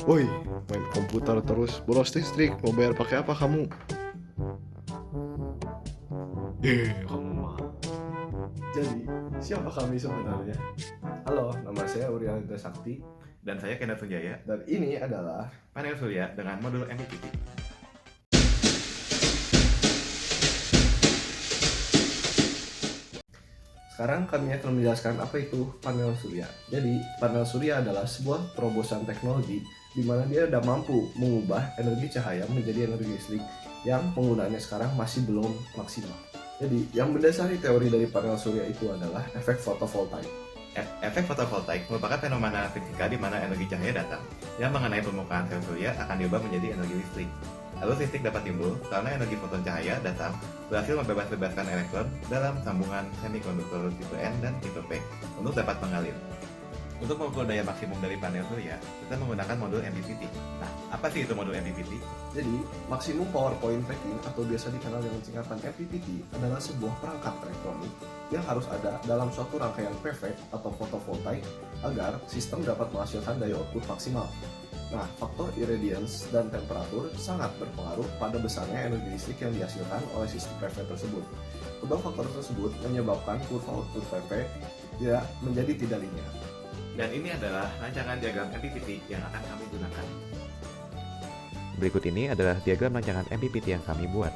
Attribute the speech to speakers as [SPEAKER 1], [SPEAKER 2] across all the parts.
[SPEAKER 1] Woi, main komputer terus boros listrik. Mau bayar pakai apa kamu? Kamu mah. Jadi, siapa kami sebenarnya? Halo, nama saya Urianita Sakti.
[SPEAKER 2] Dan saya Kenneth Sunjaya.
[SPEAKER 1] Dan ini adalah
[SPEAKER 2] Panel surya dengan modul MPPT.
[SPEAKER 1] Sekarang kami akan menjelaskan apa itu panel surya. Jadi, panel surya adalah sebuah terobosan teknologi di mana dia sudah mampu mengubah energi cahaya menjadi energi listrik yang penggunaannya sekarang masih belum maksimal. Jadi, yang mendasari teori dari panel surya itu adalah efek fotovoltaik.
[SPEAKER 2] Efek fotovoltaik merupakan fenomena fisika di mana energi cahaya datang yang mengenai permukaan sel surya akan diubah menjadi energi listrik. Arus listrik dapat timbul karena energi foton cahaya datang berhasil membebaskan elektron dalam sambungan semikonduktor tipe N dan tipe P untuk dapat mengalir. Untuk mengukur daya maksimum dari panel surya, kita menggunakan modul MPPT. Nah, apa sih itu modul MPPT?
[SPEAKER 1] Jadi, maksimum power point tracking atau biasa dikenal dengan singkatan MPPT adalah sebuah perangkat elektronik yang harus ada dalam suatu rangkaian PV atau fotovoltaik agar sistem dapat menghasilkan daya output maksimal. Nah, faktor irradiance dan temperatur sangat berpengaruh pada besarnya energi listrik yang dihasilkan oleh sistem PV tersebut. Kedua faktor tersebut menyebabkan kurva output PV menjadi tidak linear.
[SPEAKER 2] Dan ini adalah rancangan diagram MPPT yang akan kami gunakan.
[SPEAKER 3] Berikut ini adalah diagram rancangan MPPT yang kami buat.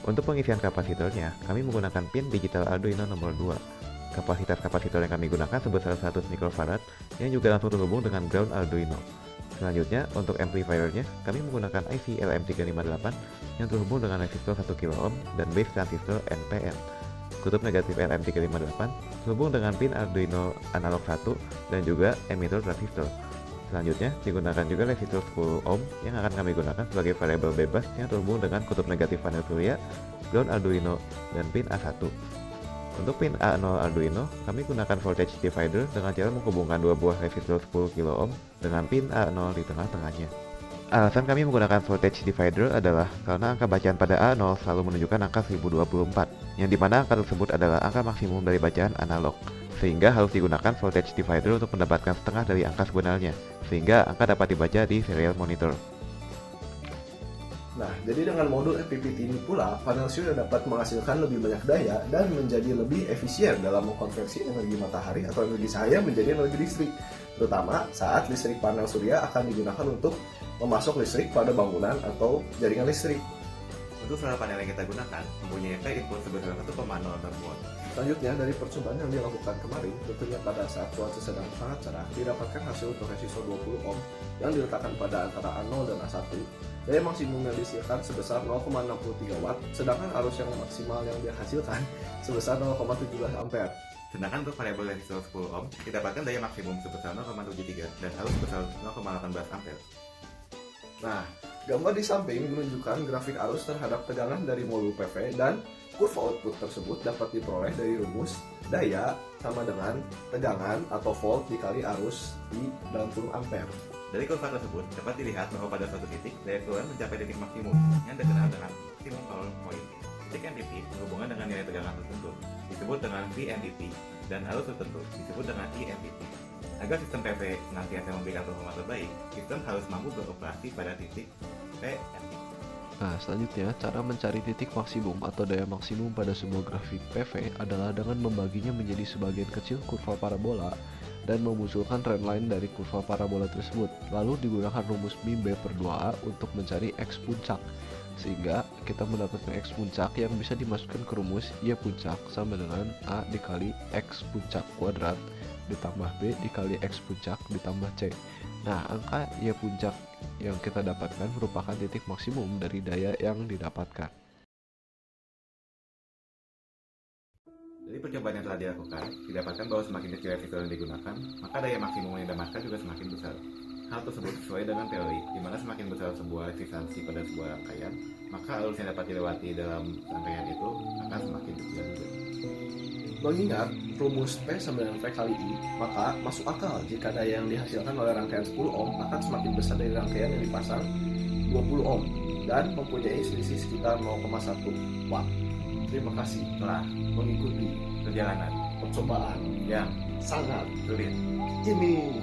[SPEAKER 3] Untuk pengisian kapasitornya, kami menggunakan pin digital Arduino nomor 2. Kapasitas kapasitor yang kami gunakan sebesar 100 mikrofarad yang juga langsung terhubung dengan ground Arduino. Selanjutnya, untuk amplifiernya, kami menggunakan IC LM358 yang terhubung dengan resistor 1 kΩ dan base transistor NPN. Kutub negatif LM358 terhubung dengan pin Arduino analog 1 dan juga emitter transistor. Selanjutnya, digunakan juga resistor 10 ohm yang akan kami gunakan sebagai variabel bebas yang terhubung dengan kutub negatif panel surya, ground Arduino, dan pin A1. Untuk pin A0 Arduino, kami gunakan voltage divider dengan cara menghubungkan dua buah resistor 10 kΩ dengan pin A0 di tengah-tengahnya. Alasan kami menggunakan voltage divider adalah karena angka bacaan pada A0 selalu menunjukkan angka 1024, yang dimana angka tersebut adalah angka maksimum dari bacaan analog, sehingga harus digunakan voltage divider untuk mendapatkan setengah dari angka sebenarnya, sehingga angka dapat dibaca di serial monitor.
[SPEAKER 1] Nah, jadi dengan modul MPPT ini pula, panel surya dapat menghasilkan lebih banyak daya dan menjadi lebih efisien dalam mengkonversi energi matahari atau energi cahaya menjadi energi listrik, terutama saat listrik panel surya akan digunakan untuk memasok listrik pada bangunan atau jaringan listrik.
[SPEAKER 2] Untuk solar panel yang kita gunakan mempunyai input sebesar 1,06 watt.
[SPEAKER 1] Selanjutnya, dari percobaan yang dilakukan kemarin, tentunya pada saat cuaca sedang sangat cerah, didapatkan hasil untuk resistor 20 ohm yang diletakkan pada antara A0 dan A1. Daya maksimum yang dihasilkan sebesar 0,63 watt, sedangkan arus yang maksimal yang dihasilkan sebesar 0,17 ampere.
[SPEAKER 2] Sedangkan untuk variabel resistor 10 ohm, didapatkan daya maksimum sebesar 0,73 dan arus sebesar 0,18 ampere.
[SPEAKER 1] Nah, gambar di samping menunjukkan grafik arus terhadap tegangan dari modul PV dan kurva output tersebut dapat diperoleh dari rumus daya sama dengan tegangan atau volt dikali arus di dalam kurung ampere.
[SPEAKER 2] Dari kurva tersebut dapat dilihat bahwa pada suatu titik daya keluar mencapai titik maksimum yang dikenal dengan maximum power point. Titik MPP berhubungan dengan nilai tegangan tertentu disebut dengan VMPP dan arus tertentu disebut dengan IMPP. Agar sistem PV senantiasa memberikan performa terbaik, sistem harus mampu beroperasi pada titik VMPP.
[SPEAKER 4] Nah, selanjutnya, cara mencari titik maksimum atau daya maksimum pada sebuah grafik PV adalah dengan membaginya menjadi sebagian kecil kurva parabola dan memunculkan trendline dari kurva parabola tersebut. Lalu digunakan rumus B/2A untuk mencari X puncak, sehingga kita mendapatkan X puncak yang bisa dimasukkan ke rumus Y puncak sama dengan A dikali X puncak kuadrat ditambah B dikali X puncak ditambah C. Nah, angka Y puncak yang kita dapatkan merupakan titik maksimum dari daya yang didapatkan.
[SPEAKER 2] Dari percobaan yang telah dilakukan, didapatkan bahwa semakin kecil resistor yang digunakan, maka daya maksimum yang didapatkan juga semakin besar. Hal tersebut sesuai dengan teori, di mana semakin besar sebuah resistansi pada sebuah rangkaian, maka arus yang dapat dilewati dalam rangkaian itu akan semakin kecil juga.
[SPEAKER 1] Mengingat rumus P sama dengan V kali I, maka masuk akal jika daya yang dihasilkan oleh rangkaian 10 ohm akan semakin besar dari rangkaian yang dipasang 20 ohm dan mempunyai selisih sekitar 0,1 watt. Terima kasih telah mengikuti
[SPEAKER 2] Perjalanan
[SPEAKER 1] percobaan
[SPEAKER 2] yang
[SPEAKER 1] sangat
[SPEAKER 2] sulit.
[SPEAKER 1] ini.